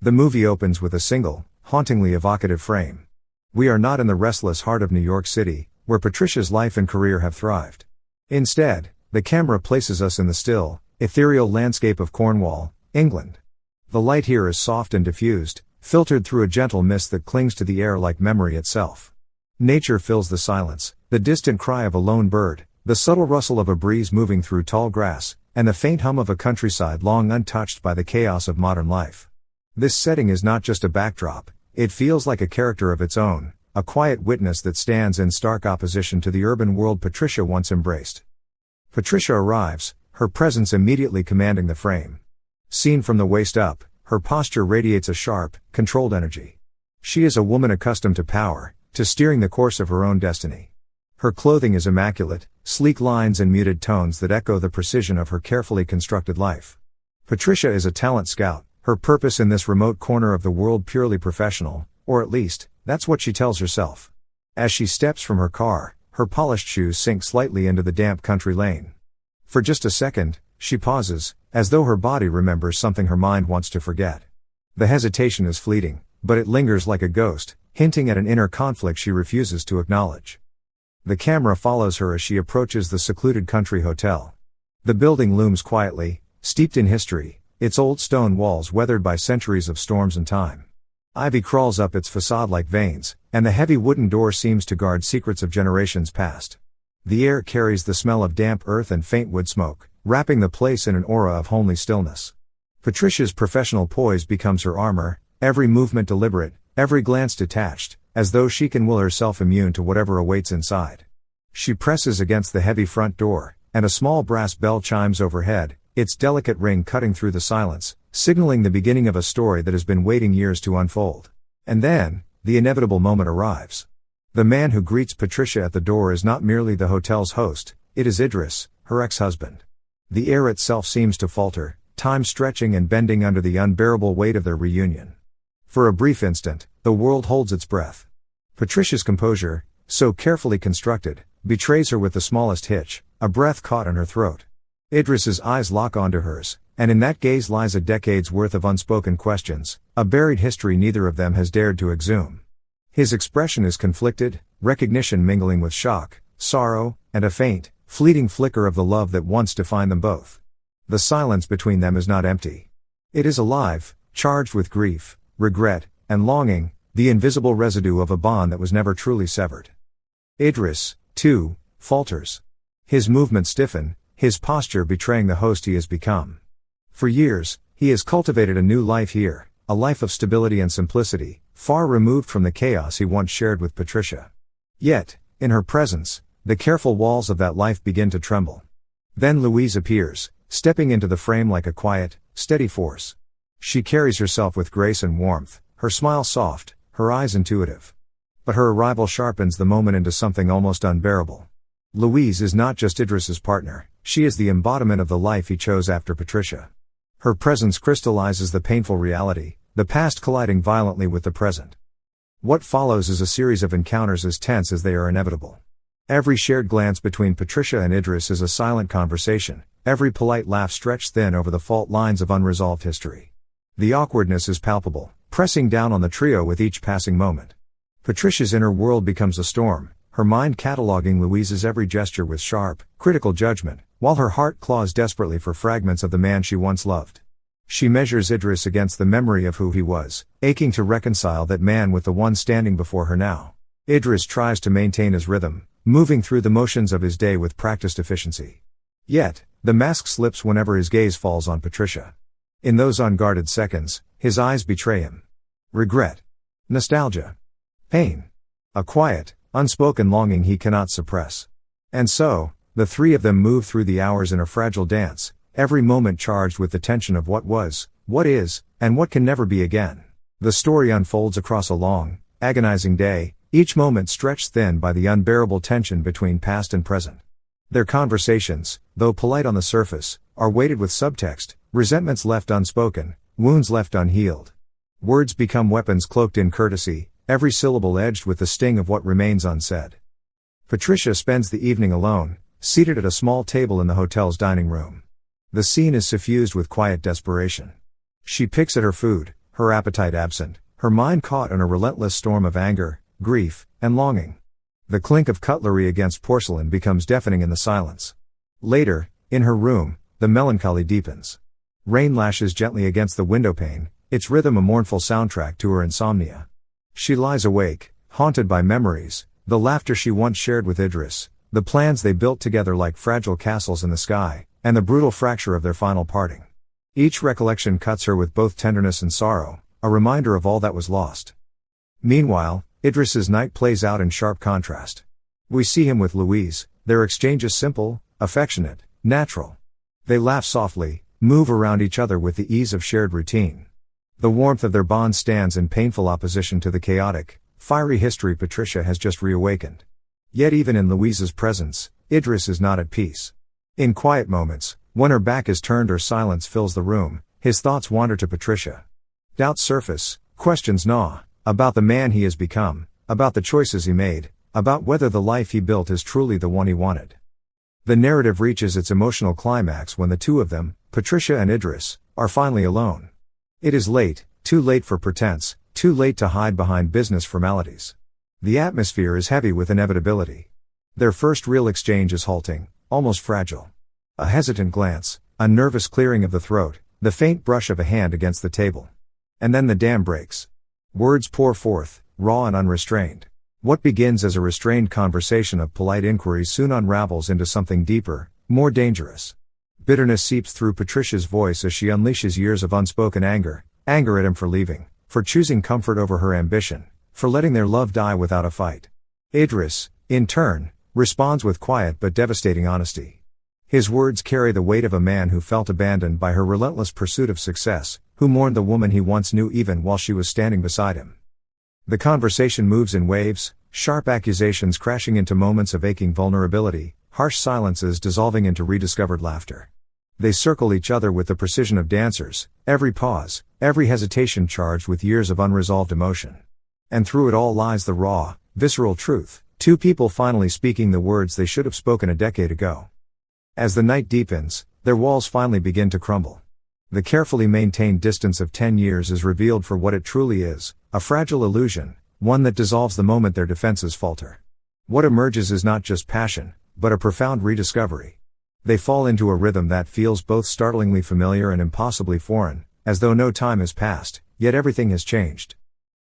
The movie opens with a single, hauntingly evocative frame. We are not in the restless heart of New York City, where Patricia's life and career have thrived. Instead, the camera places us in the still, ethereal landscape of Cornwall, England. The light here is soft and diffused, filtered through a gentle mist that clings to the air like memory itself. Nature fills the silence, the distant cry of a lone bird, the subtle rustle of a breeze moving through tall grass, and the faint hum of a countryside long untouched by the chaos of modern life. This setting is not just a backdrop, it feels like a character of its own, a quiet witness that stands in stark opposition to the urban world Patricia once embraced. Patricia arrives, her presence immediately commanding the frame. Seen from the waist up, her posture radiates a sharp, controlled energy. She is a woman accustomed to power, to steering the course of her own destiny. Her clothing is immaculate, sleek lines and muted tones that echo the precision of her carefully constructed life. Patricia is a talent scout, her purpose in this remote corner of the world purely professional, or at least, that's what she tells herself. As she steps from her car, her polished shoes sink slightly into the damp country lane. For just a second, she pauses, as though her body remembers something her mind wants to forget. The hesitation is fleeting, but it lingers like a ghost, hinting at an inner conflict she refuses to acknowledge. The camera follows her as she approaches the secluded country hotel. The building looms quietly, steeped in history, its old stone walls weathered by centuries of storms and time. Ivy crawls up its facade like veins, and the heavy wooden door seems to guard secrets of generations past. The air carries the smell of damp earth and faint wood smoke, wrapping the place in an aura of homely stillness. Patricia's professional poise becomes her armor, every movement deliberate, every glance detached, as though she can will herself immune to whatever awaits inside. She presses against the heavy front door, and a small brass bell chimes overhead, its delicate ring cutting through the silence, signaling the beginning of a story that has been waiting years to unfold. And then, the inevitable moment arrives. The man who greets Patricia at the door is not merely the hotel's host, it is Idris, her ex-husband. The air itself seems to falter, time stretching and bending under the unbearable weight of their reunion. For a brief instant, the world holds its breath. Patricia's composure, so carefully constructed, betrays her with the smallest hitch, a breath caught in her throat. Idris's eyes lock onto hers, and in that gaze lies a decade's worth of unspoken questions, a buried history neither of them has dared to exhume. His expression is conflicted, recognition mingling with shock, sorrow, and a faint, fleeting flicker of the love that once defined them both. The silence between them is not empty. It is alive, charged with grief, regret, and longing, the invisible residue of a bond that was never truly severed. Idris, too, falters. His movements stiffen, his posture betraying the host he has become. For years, he has cultivated a new life here, a life of stability and simplicity, far removed from the chaos he once shared with Patricia. Yet, in her presence, the careful walls of that life begin to tremble. Then Louise appears, stepping into the frame like a quiet, steady force. She carries herself with grace and warmth, her smile soft, her eyes intuitive. But her arrival sharpens the moment into something almost unbearable. Louise is not just Idris's partner, she is the embodiment of the life he chose after Patricia. Her presence crystallizes the painful reality, the past colliding violently with the present. What follows is a series of encounters as tense as they are inevitable. Every shared glance between Patricia and Idris is a silent conversation, every polite laugh stretched thin over the fault lines of unresolved history. The awkwardness is palpable, pressing down on the trio with each passing moment. Patricia's inner world becomes a storm, her mind cataloging Louise's every gesture with sharp, critical judgment, while her heart claws desperately for fragments of the man she once loved. She measures Idris against the memory of who he was, aching to reconcile that man with the one standing before her now. Idris tries to maintain his rhythm, moving through the motions of his day with practiced efficiency. Yet, the mask slips whenever his gaze falls on Patricia. In those unguarded seconds, his eyes betray him. Regret. Nostalgia. Pain. A quiet, unspoken longing he cannot suppress. And so, the three of them move through the hours in a fragile dance, every moment charged with the tension of what was, what is, and what can never be again. The story unfolds across a long, agonizing day, each moment stretched thin by the unbearable tension between past and present. Their conversations, though polite on the surface, are weighted with subtext, resentments left unspoken, wounds left unhealed. Words become weapons cloaked in courtesy, every syllable edged with the sting of what remains unsaid. Patricia spends the evening alone, seated at a small table in the hotel's dining room. The scene is suffused with quiet desperation. She picks at her food, her appetite absent, her mind caught in a relentless storm of anger, grief, and longing. The clink of cutlery against porcelain becomes deafening in the silence. Later, in her room, the melancholy deepens. Rain lashes gently against the windowpane, its rhythm a mournful soundtrack to her insomnia. She lies awake, haunted by memories, the laughter she once shared with Idris, the plans they built together like fragile castles in the sky, and the brutal fracture of their final parting. Each recollection cuts her with both tenderness and sorrow, a reminder of all that was lost. Meanwhile, Idris's night plays out in sharp contrast. We see him with Louise, their exchange is simple, affectionate, natural. They laugh softly, move around each other with the ease of shared routine. The warmth of their bond stands in painful opposition to the chaotic, fiery history Patricia has just reawakened. Yet even in Louise's presence, Idris is not at peace. In quiet moments, when her back is turned or silence fills the room, his thoughts wander to Patricia. Doubts surface, questions gnaw, about the man he has become, about the choices he made, about whether the life he built is truly the one he wanted. The narrative reaches its emotional climax when the two of them, Patricia and Idris, are finally alone. It is late, too late for pretense, too late to hide behind business formalities. The atmosphere is heavy with inevitability. Their first real exchange is halting, almost fragile. A hesitant glance, a nervous clearing of the throat, the faint brush of a hand against the table. And then the dam breaks. Words pour forth, raw and unrestrained. What begins as a restrained conversation of polite inquiries soon unravels into something deeper, more dangerous. Bitterness seeps through Patricia's voice as she unleashes years of unspoken anger at him for leaving, for choosing comfort over her ambition, for letting their love die without a fight. Idris, in turn, responds with quiet but devastating honesty. His words carry the weight of a man who felt abandoned by her relentless pursuit of success, who mourned the woman he once knew even while she was standing beside him. The conversation moves in waves, sharp accusations crashing into moments of aching vulnerability, harsh silences dissolving into rediscovered laughter. They circle each other with the precision of dancers, every pause, every hesitation charged with years of unresolved emotion. And through it all lies the raw, visceral truth, two people finally speaking the words they should have spoken a decade ago. As the night deepens, their walls finally begin to crumble. The carefully maintained distance of 10 years is revealed for what it truly is, a fragile illusion, one that dissolves the moment their defenses falter. What emerges is not just passion, but a profound rediscovery. They fall into a rhythm that feels both startlingly familiar and impossibly foreign, as though no time has passed, yet everything has changed.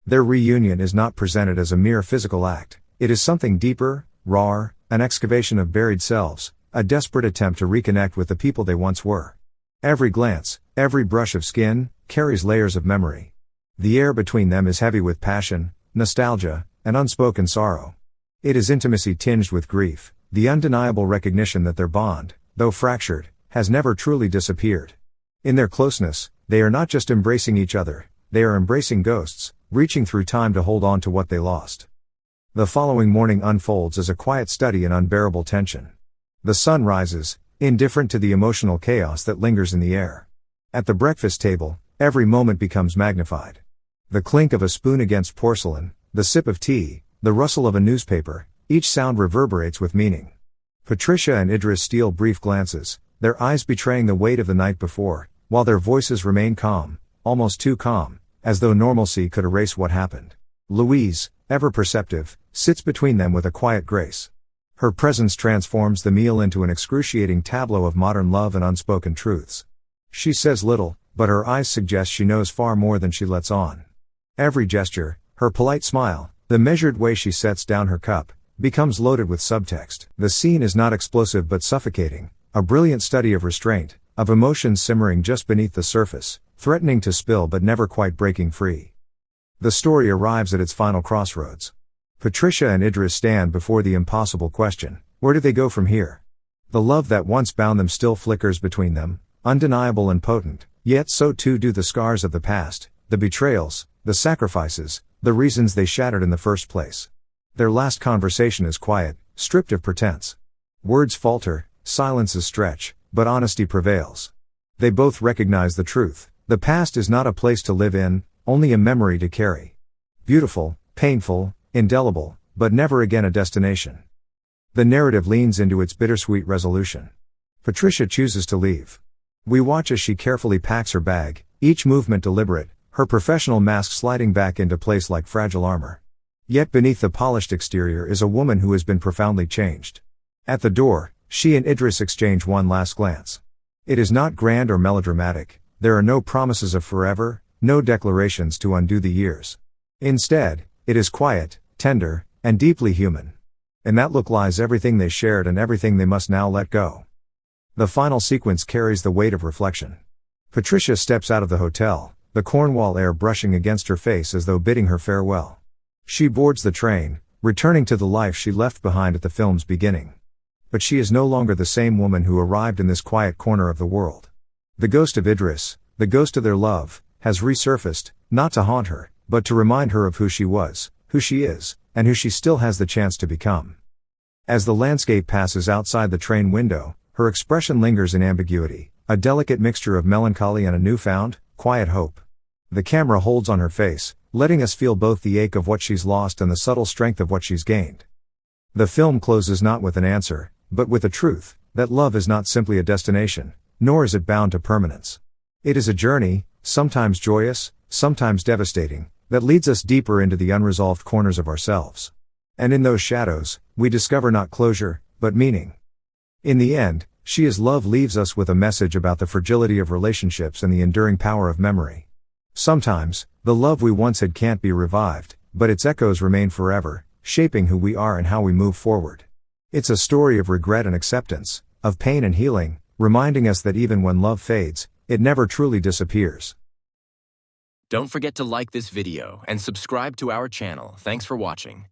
Their reunion is not presented as a mere physical act, it is something deeper, rawer, an excavation of buried selves, a desperate attempt to reconnect with the people they once were. Every glance, every brush of skin, carries layers of memory. The air between them is heavy with passion, nostalgia, and unspoken sorrow. It is intimacy tinged with grief, the undeniable recognition that their bond, though fractured, has never truly disappeared. In their closeness, they are not just embracing each other, they are embracing ghosts, reaching through time to hold on to what they lost. The following morning unfolds as a quiet study in unbearable tension. The sun rises, indifferent to the emotional chaos that lingers in the air. At the breakfast table, every moment becomes magnified. The clink of a spoon against porcelain, the sip of tea, the rustle of a newspaper, each sound reverberates with meaning. Patricia and Idris steal brief glances, their eyes betraying the weight of the night before, while their voices remain calm, almost too calm, as though normalcy could erase what happened. Louise, ever perceptive, sits between them with a quiet grace. Her presence transforms the meal into an excruciating tableau of modern love and unspoken truths. She says little, but her eyes suggest she knows far more than she lets on. Every gesture, her polite smile, the measured way she sets down her cup, becomes loaded with subtext. The scene is not explosive but suffocating, a brilliant study of restraint, of emotions simmering just beneath the surface, threatening to spill but never quite breaking free. The story arrives at its final crossroads. Patricia and Idris stand before the impossible question, where do they go from here? The love that once bound them still flickers between them, undeniable and potent, yet so too do the scars of the past, the betrayals, the sacrifices, the reasons they shattered in the first place. Their last conversation is quiet, stripped of pretense. Words falter, silences stretch, but honesty prevails. They both recognize the truth. The past is not a place to live in, only a memory to carry. Beautiful, painful, indelible, but never again a destination. The narrative leans into its bittersweet resolution. Patricia chooses to leave. We watch as she carefully packs her bag, each movement deliberate, her professional mask sliding back into place like fragile armor. Yet beneath the polished exterior is a woman who has been profoundly changed. At the door, she and Idris exchange one last glance. It is not grand or melodramatic, there are no promises of forever, no declarations to undo the years. Instead, it is quiet, tender, and deeply human. In that look lies everything they shared and everything they must now let go. The final sequence carries the weight of reflection. Patricia steps out of the hotel, the Cornwall air brushing against her face as though bidding her farewell. She boards the train, returning to the life she left behind at the film's beginning. But she is no longer the same woman who arrived in this quiet corner of the world. The ghost of Idris, the ghost of their love, has resurfaced, not to haunt her, but to remind her of who she was, who she is, and who she still has the chance to become. As the landscape passes outside the train window, her expression lingers in ambiguity, a delicate mixture of melancholy and a newfound, quiet hope. The camera holds on her face, letting us feel both the ache of what she's lost and the subtle strength of what she's gained. The film closes not with an answer, but with a truth, that love is not simply a destination, nor is it bound to permanence. It is a journey, sometimes joyous, sometimes devastating, that leads us deeper into the unresolved corners of ourselves. And in those shadows, we discover not closure, but meaning. In the end, She Is Love leaves us with a message about the fragility of relationships and the enduring power of memory. Sometimes, the love we once had can't be revived, but its echoes remain forever, shaping who we are and how we move forward. It's a story of regret and acceptance, of pain and healing, reminding us that even when love fades, it never truly disappears. Don't forget to like this video and subscribe to our channel. Thanks for watching.